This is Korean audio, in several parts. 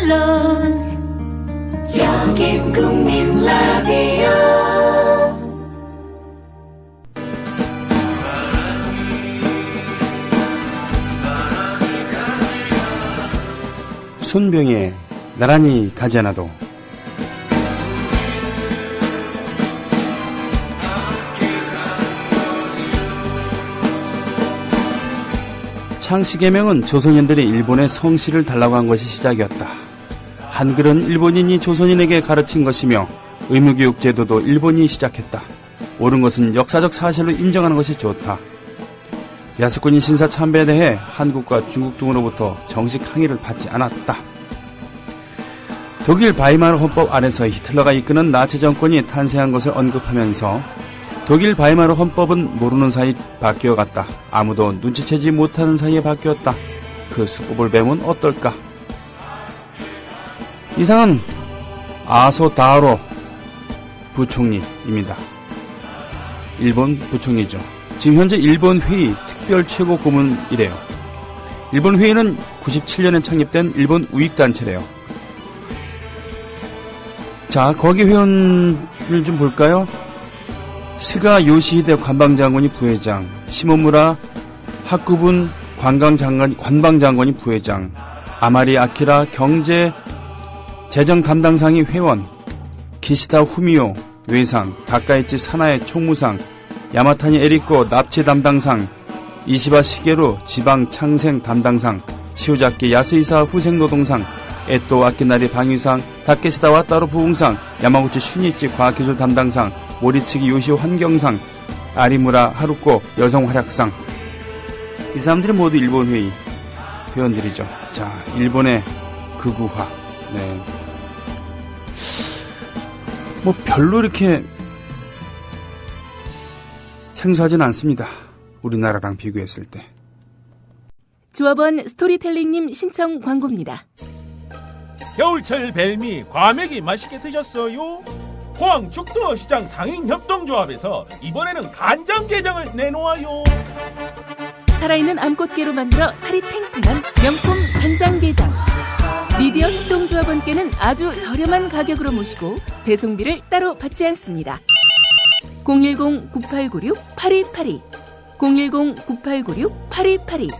물론 여긴 국민 라디오. 손병의 나란히 가지 않아도. 창씨개명은 조선인들이 일본에 성씨를 달라고 한 것이 시작이었다. 한글은 일본인이 조선인에게 가르친 것이며 의무교육 제도도 일본이 시작했다. 옳은 것은 역사적 사실로 인정하는 것이 좋다. 야스쿠니 신사 참배에 대해 한국과 중국 등으로부터 정식 항의를 받지 않았다. 독일 바이마르 헌법 아래서 히틀러가 이끄는 나치 정권이 탄생한 것을 언급하면서 독일 바이마르 헌법은 모르는 사이 바뀌어갔다. 아무도 눈치채지 못하는 사이에 바뀌었다. 그 수법을 배우면 어떨까? 이상은 아소 다하로 부총리입니다. 일본 부총리죠. 지금 현재 일본 회의 특별 최고 고문이래요. 일본 회의는 97년에 창립된 일본 우익단체래요. 자, 거기 회원을 좀 볼까요? 스가 요시히데 관방장관이 부회장, 시모무라 학구분 관방장관이 부회장, 아마리 아키라 재정 담당상이 회원, 기시다 후미오 외상, 다카이치 사나의 총무상, 야마타니 에리코 납치 담당상, 이시바 시게루 지방 창생 담당상, 시오자키 야스이사 후생노동상, 에또 아키나리 방위상, 다케시다 와따로 부웅상, 야마구치 슈니치 과학기술 담당상, 모리츠기 요시 환경상, 아리무라 하루코 여성 활약상. 이 사람들이 모두 일본 회의 회원들이죠. 자, 일본의 극우화. 네. 뭐 별로 이렇게 생소하진 않습니다. 우리나라랑 비교했을 때. 조합원 스토리텔링님 신청 광고입니다. 겨울철 벨미 과메기 맛있게 드셨어요? 포항 죽도시장 상인협동조합에서 이번에는 간장게장을 내놓아요. 살아있는 암꽃게로 만들어 살이 탱탱한 명품 간장게장. 미디어 협동조합원께는 아주 저렴한 가격으로 모시고 배송비를 따로 받지 않습니다. 010-9896-8282 010-9896-8282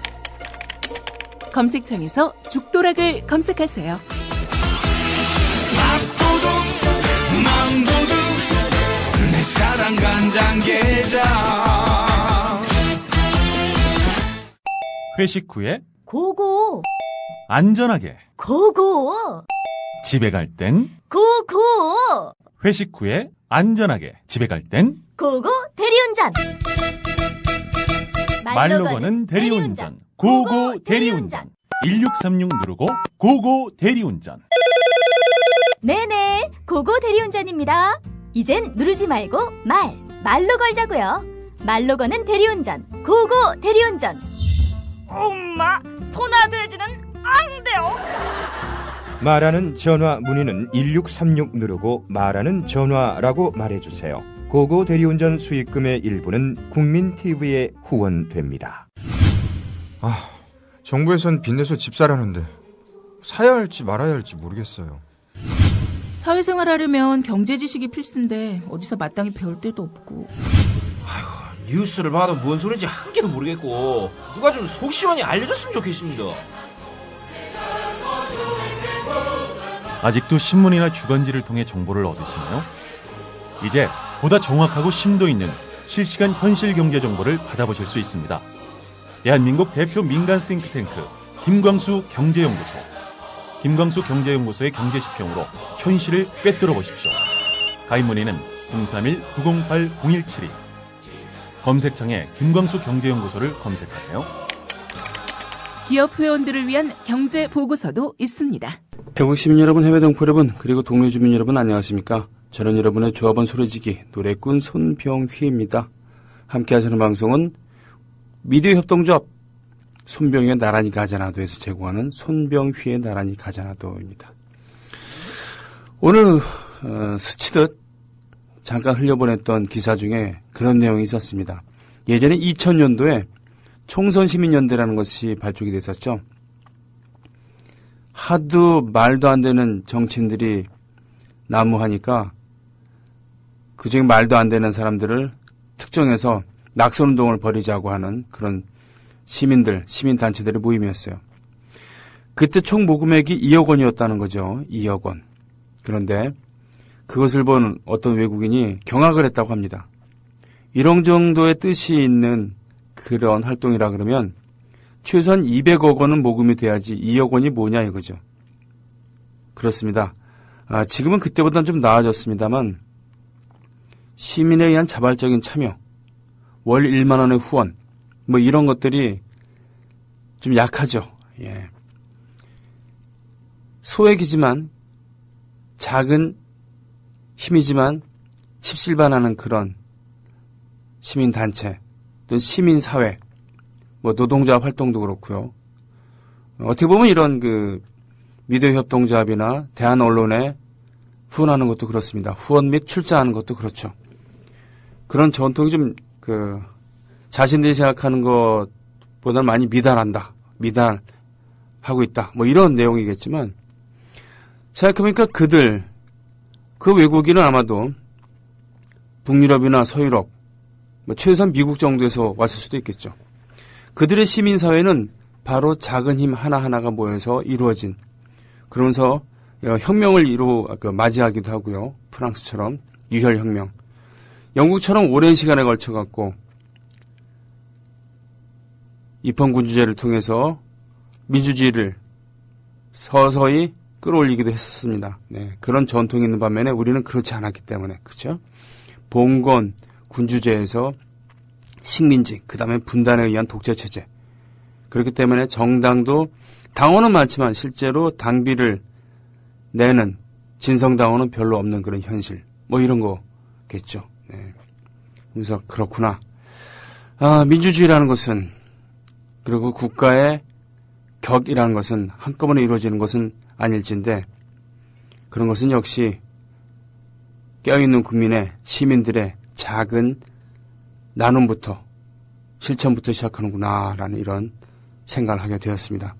검색창에서 죽도락을 검색하세요. 밥도둑 망도둑 내 사랑 간장게장. 회식 후에 고고 안전하게 고고 집에 갈 땐 고고 회식 후에 안전하게 집에 갈 땐 고고 대리운전. 말로 거는 대리운전 고고 대리운전 1636 누르고 고고 대리운전. 네네, 고고 대리운전입니다. 이젠 누르지 말고 말로 걸자고요. 말로 거는 대리운전 고고 대리운전. 엄마, 소나돼지는 안 돼요. 말하는 전화 문의는 1636 누르고 말하는 전화라고 말해주세요. 고고 대리운전 수익금의 일부는 국민TV에 후원됩니다. 정부에선 빚내서 집 사라는데 사야 할지 말아야 할지 모르겠어요. 사회생활 하려면 경제지식이 필수인데 어디서 마땅히 배울 데도 없고. 뉴스를 봐도 뭔 소리인지 한 개도 모르겠고 누가 좀 속 시원히 알려줬으면 좋겠습니다. 아직도 신문이나 주간지를 통해 정보를 얻으시나요? 이제 보다 정확하고 심도 있는 실시간 현실 경제 정보를 받아보실 수 있습니다. 대한민국 대표 민간 싱크탱크 김광수 경제연구소. 김광수 경제연구소의 경제지평으로 현실을 꿰뚫어 보십시오. 가입 문의는 031-908-0172. 검색창에 김광수 경제연구소를 검색하세요. 기업 회원들을 위한 경제 보고서도 있습니다. 대구 시민 여러분, 해외 동포 여러분, 그리고 동네 주민 여러분 안녕하십니까? 저는 여러분의 조합원 소리지기 노래꾼 손병휘입니다. 함께 하시는 방송은 미디어 협동조합 손병휘의 나란히 가자나도에서 제공하는 손병휘의 나란히 가자나도입니다. 오늘 스치듯 잠깐 흘려보냈던 기사 중에 그런 내용이 있었습니다. 예전에 2000년도에 총선시민연대라는 것이 발족이 됐었죠. 하도 말도 안 되는 정치인들이 난무하니까 그중에 말도 안 되는 사람들을 특정해서 낙선운동을 벌이자고 하는 그런 시민단체들의 모임이었어요. 그때 총 모금액이 2억 원이었다는 거죠. 2억 원. 그런데 그것을 본 어떤 외국인이 경악을 했다고 합니다. 이런 정도의 뜻이 있는 그런 활동이라 그러면 최소한 200억 원은 모금이 돼야지 2억 원이 뭐냐 이거죠. 그렇습니다. 지금은 그때보다는 좀 나아졌습니다만 시민에 의한 자발적인 참여, 월 1만 원의 후원, 뭐 이런 것들이 좀 약하죠. 예. 소액이지만 작은 힘이지만 십실반하는 그런 시민단체 또는 시민사회, 뭐 노동조합 활동도 그렇고요. 어떻게 보면 이런 그 미디어협동조합이나 대한언론에 후원하는 것도 그렇습니다. 후원 및 출자하는 것도 그렇죠. 그런 전통이 좀 자신들이 생각하는 것보다는 많이 미달하고 있다. 뭐 이런 내용이겠지만 생각해보니까 그 외국인은 아마도 북유럽이나 서유럽, 뭐 최소한 미국 정도에서 왔을 수도 있겠죠. 그들의 시민사회는 바로 작은 힘 하나하나가 모여서 이루어진, 그러면서 혁명을 맞이하기도 하고요. 프랑스처럼 유혈혁명, 영국처럼 오랜 시간에 걸쳐갖고 입헌군주제를 통해서 민주주의를 서서히 끌어올리기도 했었습니다. 네, 그런 전통이 있는 반면에 우리는 그렇지 않았기 때문에, 그렇죠? 봉건, 군주제에서 식민지, 그 다음에 분단에 의한 독재체제. 그렇기 때문에 정당도 당원은 많지만 실제로 당비를 내는 진성당원은 별로 없는 그런 현실. 뭐 이런 거겠죠. 네. 그래서 그렇구나. 민주주의라는 것은, 그리고 국가의 격이라는 것은 한꺼번에 이루어지는 것은 아닐진데, 그런 것은 역시 깨어있는 국민의, 시민들의 작은 나눔부터, 실천부터 시작하는구나라는 이런 생각을 하게 되었습니다.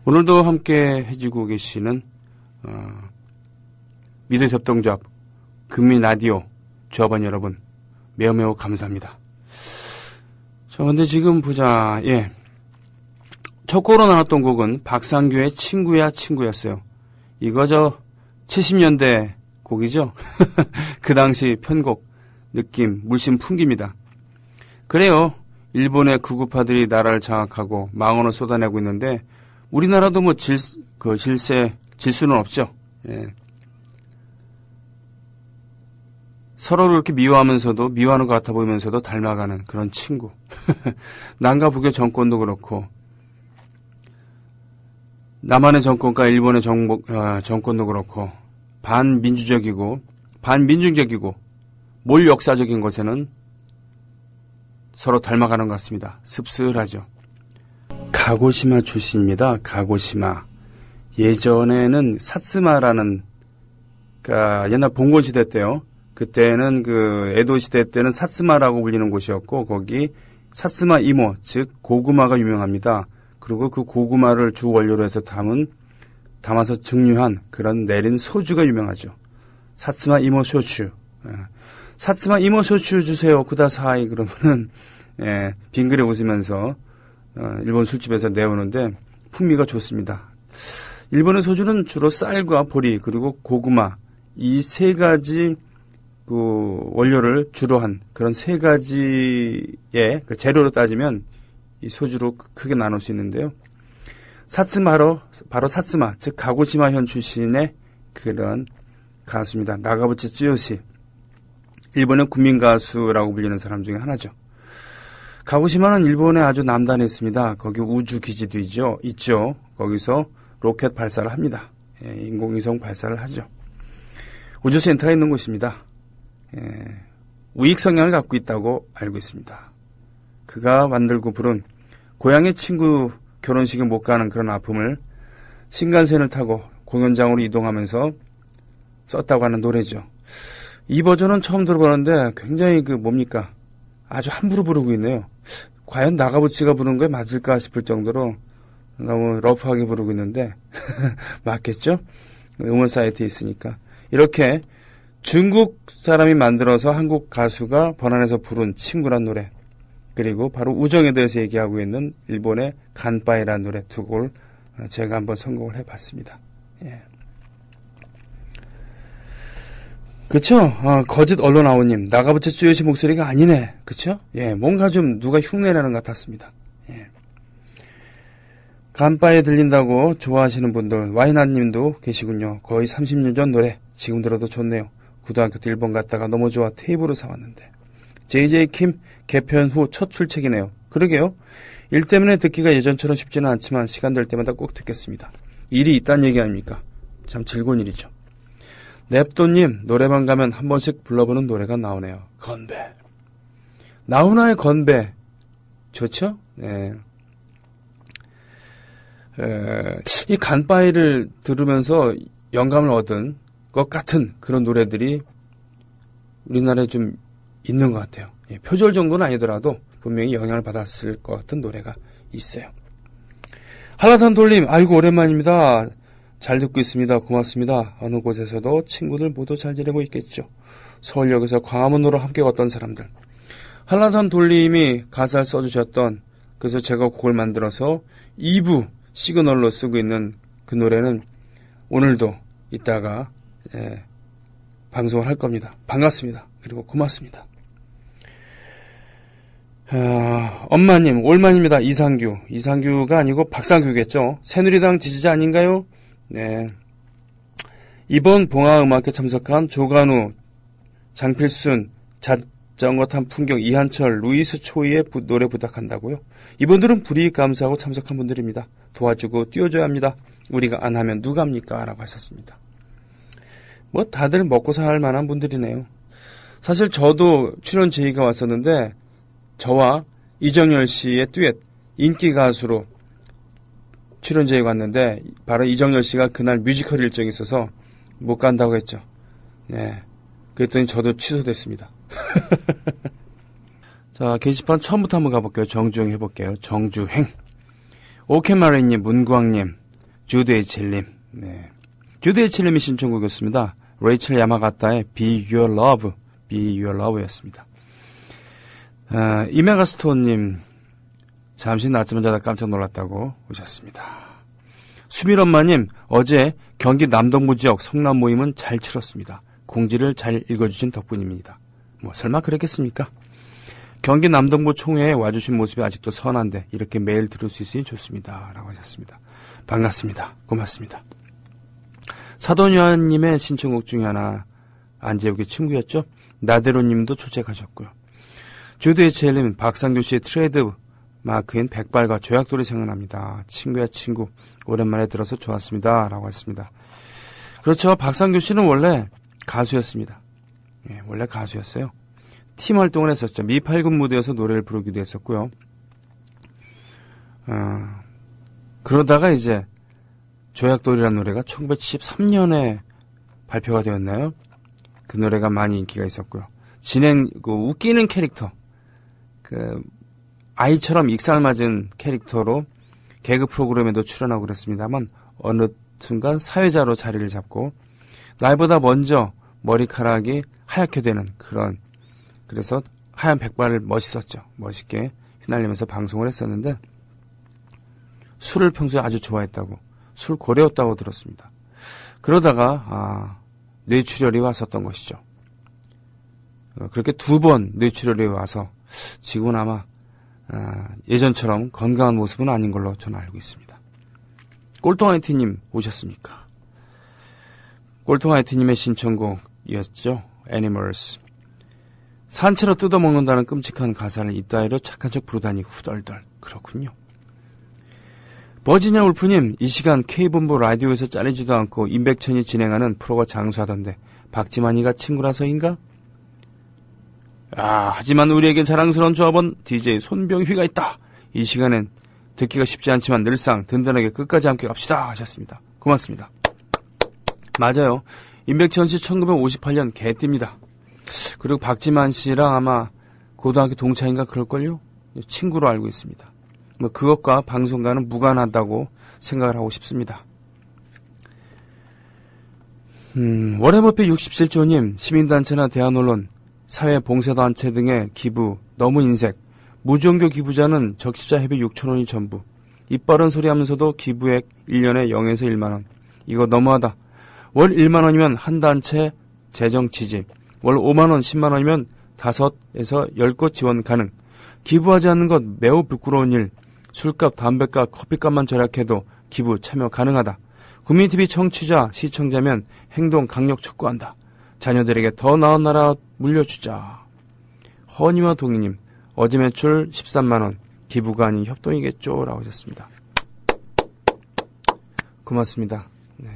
오늘도 함께 해주고 계시는 미디어협동조합 금민라디오 조합원 여러분, 매우 감사합니다. 자, 근데 지금 보자. 예. 첫 곡으로 나왔던 곡은 박상규의 친구야 친구였어요. 이거 70년대 곡이죠. 그 당시 편곡 느낌 물씬 풍깁니다. 그래요. 일본의 구구파들이 나라를 장악하고 망언을 쏟아내고 있는데 우리나라도 뭐 질수는 없죠. 예. 서로를 이렇게 미워하면서도 미워하는 것 같아 보이면서도 닮아가는 그런 친구. 남과 북의 정권도 그렇고 남한의 정권과 일본의 정권도 그렇고 반민주적이고 반민중적이고 몰 역사적인 것에는 서로 닮아가는 것 같습니다. 씁쓸하죠. 가고시마 출신입니다. 가고시마. 예전에는 사츠마라는, 그러니까 옛날 봉건 시대 때요. 그때는 에도 시대 때는 사츠마라고 불리는 곳이었고 거기 사츠마 이모, 즉 고구마가 유명합니다. 그리고 그 고구마를 주 원료로 해서 담아서 증류한 그런 내린 소주가 유명하죠. 사츠마 이모 소주. 사츠마 이모 소주 주세요. 구다사이 그러면은 빙그레 웃으면서 일본 술집에서 내오는데 풍미가 좋습니다. 일본의 소주는 주로 쌀과 보리 그리고 고구마 이 세 가지 그 원료를 주로 한 그런 세 가지의 그 재료로 따지면 이 소주로 크게 나눌 수 있는데요. 사츠마로 바로 사츠마 즉 가고시마현 출신의 그런 가수입니다. 나가부치 쯔요시. 일본의 국민 가수라고 불리는 사람 중에 하나죠. 가고시마는 일본에 아주 남단에 있습니다. 거기 우주 기지도 있죠. 거기서 로켓 발사를 합니다. 인공위성 발사를 하죠. 우주센터가 있는 곳입니다. 우익 성향을 갖고 있다고 알고 있습니다. 그가 만들고 부른 고향의 친구 결혼식에 못 가는 그런 아픔을 신간센을 타고 공연장으로 이동하면서 썼다고 하는 노래죠. 이 버전은 처음 들어보는데 굉장히 뭡니까? 아주 함부로 부르고 있네요. 과연 나가부치가 부른 거에 맞을까 싶을 정도로 너무 러프하게 부르고 있는데 맞겠죠? 음원 사이트에 있으니까. 이렇게 중국 사람이 만들어서 한국 가수가 번안해서 부른 친구란 노래, 그리고 바로 우정에 대해서 얘기하고 있는 일본의 간바이라는 노래 두 곡을 제가 한번 선곡을 해봤습니다. 예. 그쵸? 거짓 언론아우님, 나가부처 쭈요시 목소리가 아니네. 그쵸? 예, 뭔가 좀 누가 흉내내는 것 같았습니다. 예. 간바에 들린다고 좋아하시는 분들, 와이나님도 계시군요. 거의 30년 전 노래, 지금 들어도 좋네요. 고등학교 때 일본 갔다가 너무 좋아 테이프로 사왔는데. JJ킴 개편 후 첫 출첵이네요. 그러게요. 일 때문에 듣기가 예전처럼 쉽지는 않지만 시간 될 때마다 꼭 듣겠습니다. 일이 있다는 얘기 아닙니까? 참 즐거운 일이죠. 넵도님, 노래방 가면 한 번씩 불러보는 노래가 나오네요. 건배. 나훈아의 건배. 좋죠? 네. 이 간바이를 들으면서 영감을 얻은 것 같은 그런 노래들이 우리나라에 좀 있는 것 같아요. 예, 표절 정도는 아니더라도 분명히 영향을 받았을 것 같은 노래가 있어요. 한라산 돌림, 아이고 오랜만입니다. 잘 듣고 있습니다. 고맙습니다. 어느 곳에서도 친구들 모두 잘 지내고 있겠죠. 서울역에서 광화문으로 함께 걷던 사람들. 한라산 돌림이 가사를 써주셨던, 그래서 제가 곡을 만들어서 2부 시그널로 쓰고 있는 그 노래는 오늘도 이따가 방송을 할 겁니다. 반갑습니다. 그리고 고맙습니다. 엄마님, 올만입니다. 이상규가 아니고 박상규겠죠. 새누리당 지지자 아닌가요? 네. 이번 봉화음악회 참석한 조간우, 장필순, 자전거 탄 풍경, 이한철, 루이스 초이의 노래 부탁한다고요? 이분들은 불이익 감수하고 참석한 분들입니다. 도와주고 띄워줘야 합니다. 우리가 안 하면 누가 합니까? 라고 하셨습니다. 뭐 다들 먹고 살 만한 분들이네요. 사실 저도 출연 제의가 왔었는데 저와 이정열 씨의 듀엣, 인기 가수로 출연 제의가 왔는데 바로 이정열 씨가 그날 뮤지컬 일정이 있어서 못 간다고 했죠. 네. 그랬더니 저도 취소됐습니다. 자, 게시판 처음부터 한번 가볼게요. 정주행 해볼게요. 정주행. 오케마리님, 문구왕님, 주드 에이첼님. 네. 주드 에이첼님이 신청곡이었습니다. 레이첼 야마가타의 Be Your Love, Be Your Love였습니다. 이메가스톤님, 잠시 낮잠을 자다 깜짝 놀랐다고 오셨습니다. 수밀엄마님, 어제 경기 남동부 지역 성남 모임은 잘 치렀습니다. 공지를 잘 읽어주신 덕분입니다. 뭐 설마 그랬겠습니까? 경기 남동부 총회에 와주신 모습이 아직도 선한데 이렇게 매일 들을 수 있으니 좋습니다. 라고 하셨습니다. 반갑습니다. 고맙습니다. 사돈유한님의 신청곡 중에 하나, 안재욱의 친구였죠? 나대로님도 출첵하셨고요. 주드의 첼림, 박상규 씨의 트레이드 마크인 백발과 조약돌이 생각납니다. 친구야 친구, 오랜만에 들어서 좋았습니다. 라고 했습니다. 그렇죠. 박상규 씨는 원래 가수였습니다. 예, 원래 가수였어요. 팀 활동을 했었죠. 미팔군 무대에서 노래를 부르기도 했었고요. 그러다가 이제 조약돌이라는 노래가 1973년에 발표가 되었나요? 그 노래가 많이 인기가 있었고요. 웃기는 캐릭터, 아이처럼 익살맞은 캐릭터로 개그 프로그램에도 출연하고 그랬습니다만 어느 순간 사회자로 자리를 잡고 나이보다 먼저 머리카락이 하얗게 되는 그래서 하얀 백발을 멋있었죠. 멋있게 휘날리면서 방송을 했었는데 술을 평소에 아주 좋아했다고, 술 고래였다고 들었습니다. 그러다가 뇌출혈이 왔었던 것이죠. 그렇게 2번 뇌출혈이 와서 지금은 아마 예전처럼 건강한 모습은 아닌 걸로 저는 알고 있습니다. 꼴통아이티님 오셨습니까? 꼴통아이티님의 신청곡이었죠. Animals. 산채로 뜯어먹는다는 끔찍한 가사를 이따위로 착한 척 부르다니 후덜덜. 그렇군요. 버지니아 울프님, 이 시간 K본부 라디오에서 잘리지도 않고 임백천이 진행하는 프로가 장수하던데 박지만이가 친구라서인가? 하지만 우리에겐 자랑스러운 조합원 DJ 손병휘가 있다. 이 시간엔 듣기가 쉽지 않지만 늘상 든든하게 끝까지 함께 갑시다 하셨습니다. 고맙습니다. 맞아요. 임백천 씨 1958년 개띠입니다. 그리고 박지만 씨랑 아마 고등학교 동창인가 그럴걸요? 친구로 알고 있습니다. 그것과 방송과는 무관하다고 생각을 하고 싶습니다. 워렌 버핏 67조님, 시민단체나 대한언론, 사회봉사단체 등의 기부, 너무 인색, 무종교 기부자는 적십자 회비 6,000원이 전부, 입 바른 소리 하면서도 기부액 1년에 0에서 1만원. 이거 너무하다. 월 1만원이면 한 단체 재정 지지, 월 5만원, 10만원이면 5에서 10곳 지원 가능. 기부하지 않는 것 매우 부끄러운 일. 술값, 담배값, 커피값만 절약해도 기부 참여 가능하다. 국민TV 청취자, 시청자면 행동 강력 촉구한다. 자녀들에게 더 나은 나라 물려주자. 허니와 동희님, 어제 매출 13만원. 기부가 아닌 협동이겠죠? 라고 하셨습니다. 고맙습니다. 네.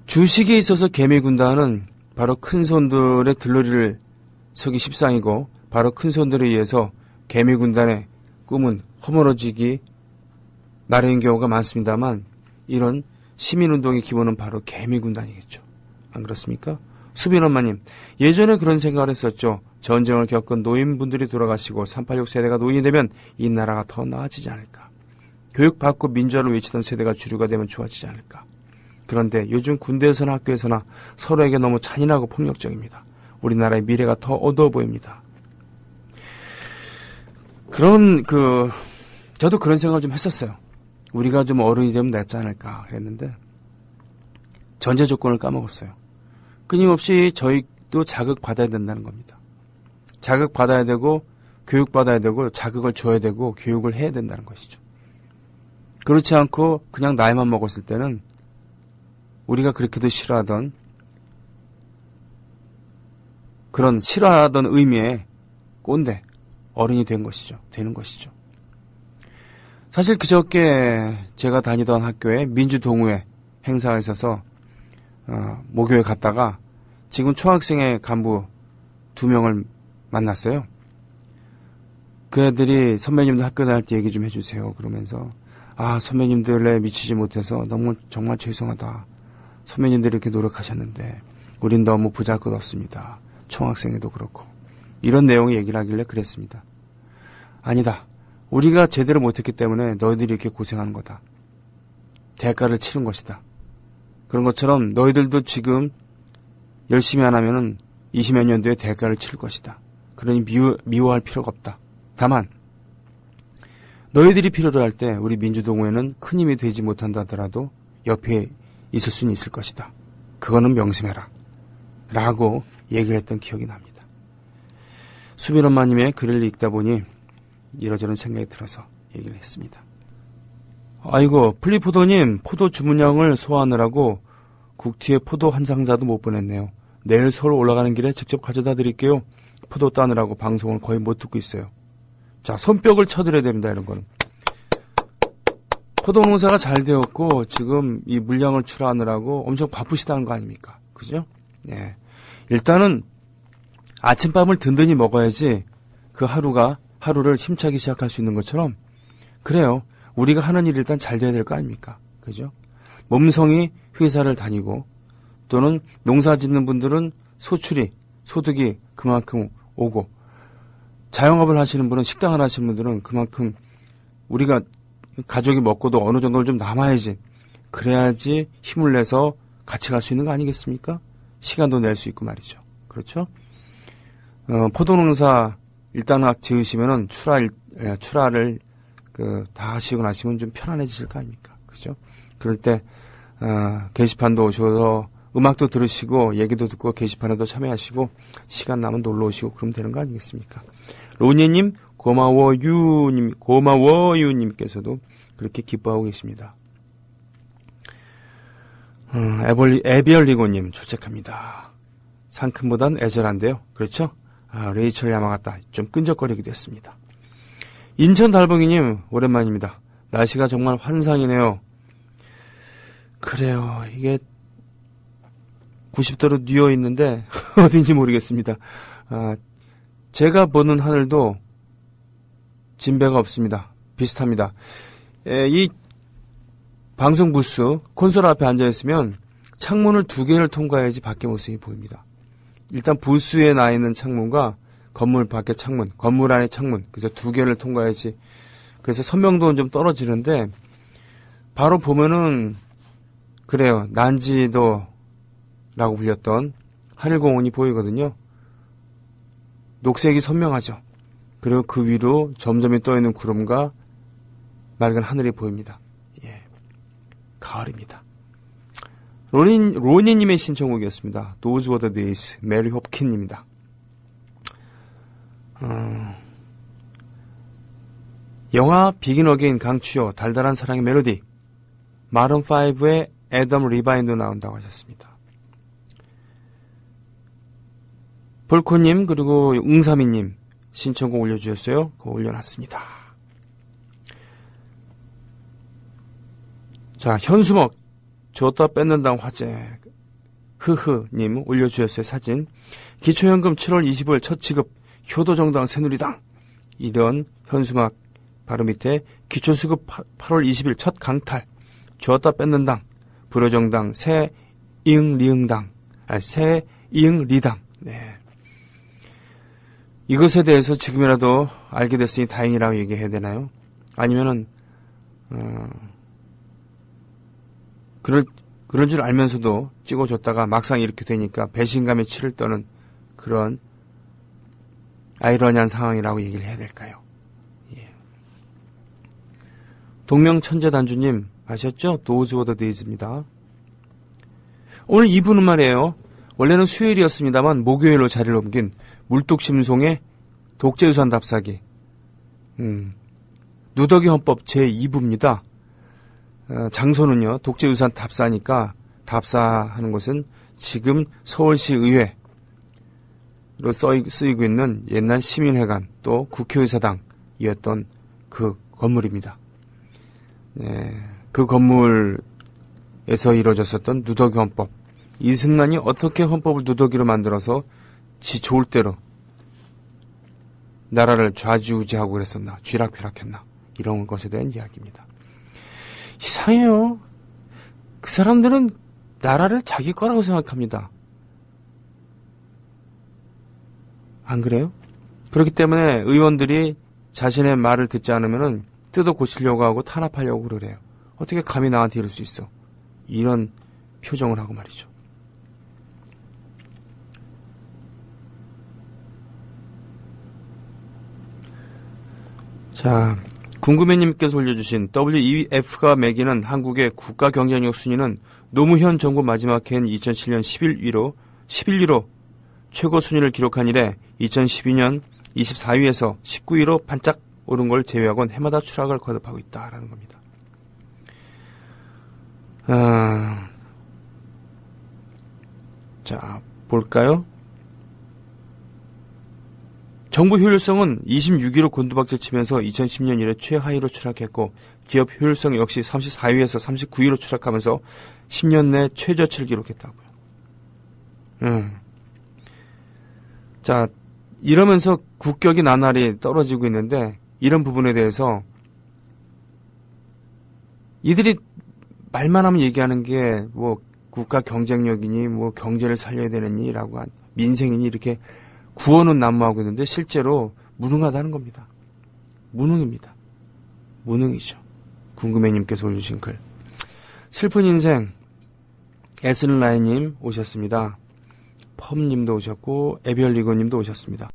주식에 있어서 개미군단은 바로 큰손들의 들러리를 서기 십상이고, 바로 큰손들에 의해서 개미군단의 꿈은 허물어지기 나래인 경우가 많습니다만, 이런 시민운동의 기본은 바로 개미군단이겠죠. 안 그렇습니까? 수빈 엄마님, 예전에 그런 생각을 했었죠. 전쟁을 겪은 노인분들이 돌아가시고 386 세대가 노인이 되면 이 나라가 더 나아지지 않을까. 교육받고 민주화를 외치던 세대가 주류가 되면 좋아지지 않을까. 그런데 요즘 군대에서나 학교에서나 서로에게 너무 잔인하고 폭력적입니다. 우리나라의 미래가 더 어두워 보입니다. 저도 그런 생각을 좀 했었어요. 우리가 좀 어른이 되면 낫지 않을까 그랬는데, 전제 조건을 까먹었어요. 끊임없이 저희도 자극받아야 된다는 겁니다. 자극받아야 되고, 교육받아야 되고, 자극을 줘야 되고, 교육을 해야 된다는 것이죠. 그렇지 않고 그냥 나이만 먹었을 때는 우리가 그렇게도 싫어하던, 그런 싫어하던 의미의 꼰대, 어른이 되는 것이죠. 사실 그저께 제가 다니던 학교에 민주동호회 행사가 있어서 모교에 갔다가 지금 초학생의 간부 2명을 만났어요. 그 애들이 선배님들 학교 다닐 때 얘기 좀 해주세요. 그러면서 선배님들에 미치지 못해서 너무 정말 죄송하다. 선배님들이 이렇게 노력하셨는데 우린 너무 보잘것없습니다. 총학생회도 그렇고. 이런 내용의 얘기를 하길래 그랬습니다. 아니다. 우리가 제대로 못했기 때문에 너희들이 이렇게 고생하는 거다. 대가를 치른 것이다. 그런 것처럼 너희들도 지금 열심히 안 하면은 20몇 년도에 대가를 치를 것이다. 그러니 미워할 필요가 없다. 다만 너희들이 필요로 할 때 우리 민주동호회는 큰 힘이 되지 못한다 하더라도 옆에 있을 수는 있을 것이다. 그거는 명심해라. 라고 얘기를 했던 기억이 납니다. 수빈 엄마님의 글을 읽다 보니 이러저런 생각이 들어서 얘기를 했습니다. 아이고, 플리포도님, 포도 주문량을 소화하느라고 국티에 포도 한 상자도 못 보냈네요. 내일 서울 올라가는 길에 직접 가져다 드릴게요. 포도 따느라고 방송을 거의 못 듣고 있어요. 자, 손뼉을 쳐드려야 됩니다, 이런 거는. 포도 농사가 잘 되었고, 지금 이 물량을 출하하느라고 엄청 바쁘시다는 거 아닙니까? 그죠? 예. 일단은 아침밥을 든든히 먹어야지 그 하루를 힘차게 시작할 수 있는 것처럼, 그래요. 우리가 하는 일이 일단 잘 돼야 될 거 아닙니까? 그죠? 몸성이 회사를 다니고, 또는 농사 짓는 분들은 소득이 그만큼 오고, 자영업을 하시는 분은, 식당을 하시는 분들은 그만큼 우리가 가족이 먹고도 어느 정도는 좀 남아야지. 그래야지 힘을 내서 같이 갈 수 있는 거 아니겠습니까? 시간도 낼 수 있고 말이죠. 그렇죠? 포도농사 일단 지으시면은 출하를 다 하시고 나시면 좀 편안해지실 거 아닙니까? 그죠? 그럴 때, 게시판도 오셔서 음악도 들으시고, 얘기도 듣고, 게시판에도 참여하시고, 시간 나면 놀러 오시고, 그러면 되는 거 아니겠습니까? 로니님, 고마워유님께서도 그렇게 기뻐하고 계십니다. 에비얼리고님, 출첵합니다. 상큼보단 애절한데요. 그렇죠? 레이첼 야마가타, 좀 끈적거리기도 했습니다. 인천 달봉이님, 오랜만입니다. 날씨가 정말 환상이네요. 그래요. 이게 90도로 뉘어 있는데 어딘지 모르겠습니다. 제가 보는 하늘도 진배가 없습니다. 비슷합니다. 이 방송 부스 콘솔 앞에 앉아있으면 창문을 2개를 통과해야지 밖의 모습이 보입니다. 일단 부스에 나 있는 창문과 건물 밖의 창문, 건물 안의 창문, 그래서 2개를 통과해야지. 그래서 선명도는 좀 떨어지는데 바로 보면은 그래요. 난지도라고 불렸던 하늘공원이 보이거든요. 녹색이 선명하죠. 그리고 그 위로 점점이 떠있는 구름과 맑은 하늘이 보입니다. 예, 가을입니다. 로니님의 신청곡이었습니다. Those Were the Days, 메리 홉킨입니다. 영화 비긴 어게인 강추요 달달한 사랑의 멜로디 마룬5의 애덤 리바인도 나온다고 하셨습니다. 볼코님 그리고 응삼이님 신청곡 올려주셨어요. 그거 올려놨습니다. 자, 현수막 줬다 뺏는다는 화제 흐흐님 올려주셨어요. 사진 기초연금 7월 25일 첫 지급 효도정당 새누리당 이런 현수막 바로 밑에 기초수급 8월 20일 첫 강탈 줬다 뺏는 당 불효정당 새이응리당 네. 이것에 대해서 지금이라도 알게 됐으니 다행이라고 얘기해야 되나요? 아니면은 그럴 줄 알면서도 찍어줬다가 막상 이렇게 되니까 배신감에 치를 떠는 그런 아이러니한 상황이라고 얘기를 해야 될까요? 예. 동명천재단주님 아셨죠? Those Were the Days입니다. 오늘 2부는 말이에요. 원래는 수요일이었습니다만 목요일로 자리를 옮긴 물뚝심송의 독재유산 답사기 누더기 헌법 제2부입니다. 장소는요. 독재유산 답사니까 답사하는 곳은 지금 서울시 의회로 쓰이고 있는 옛날 시민회관 또 국회의사당이었던 그 건물입니다. 네, 그 건물에서 이루어졌었던 누더기 헌법. 이승만이 어떻게 헌법을 누더기로 만들어서 지 좋을 대로 나라를 좌지우지하고 그랬었나, 쥐락펴락했나 이런 것에 대한 이야기입니다. 이상해요. 그 사람들은 나라를 자기 거라고 생각합니다. 안 그래요? 그렇기 때문에 의원들이 자신의 말을 듣지 않으면은 뜯어 고치려고 하고 탄압하려고 그러래요. 어떻게 감히 나한테 이럴 수 있어? 이런 표정을 하고 말이죠. 자, 궁금해님께서 올려주신 WEF가 매기는 한국의 국가 경쟁력 순위는 노무현 정부 마지막 해인 2007년 11위로 최고 순위를 기록한 이래 2012년 24위에서 19위로 반짝 오른 걸 제외하고는 해마다 추락을 거듭하고 있다라는 겁니다. 자, 볼까요? 정부 효율성은 26위로 곤두박질 치면서 2010년 이래 최하위로 추락했고 기업 효율성 역시 34위에서 39위로 추락하면서 10년 내 최저치를 기록했다고요. 자, 이러면서 국격이 나날이 떨어지고 있는데 이런 부분에 대해서 이들이 말만 하면 얘기하는 게 뭐 국가 경쟁력이니 뭐 경제를 살려야 되느니 라고 한 민생이니 이렇게 구호는 난무하고 있는데 실제로 무능하다는 겁니다. 무능입니다. 무능이죠. 궁금해님께서 올리신 글. 슬픈 인생 애쓰는 라인님 오셨습니다. 펌님도 오셨고 에비얼리고님도 오셨습니다.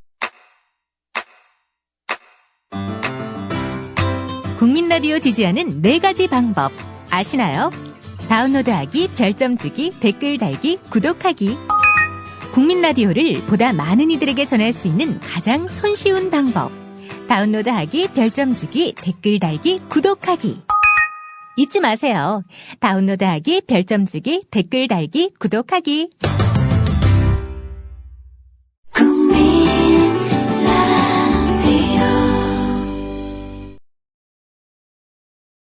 국민라디오 지지하는 4가지 방법 아시나요? 다운로드하기, 별점 주기, 댓글 달기, 구독하기. 국민라디오를 보다 많은 이들에게 전할 수 있는 가장 손쉬운 방법. 다운로드하기, 별점 주기, 댓글 달기, 구독하기. 잊지 마세요. 다운로드하기, 별점 주기, 댓글 달기, 구독하기.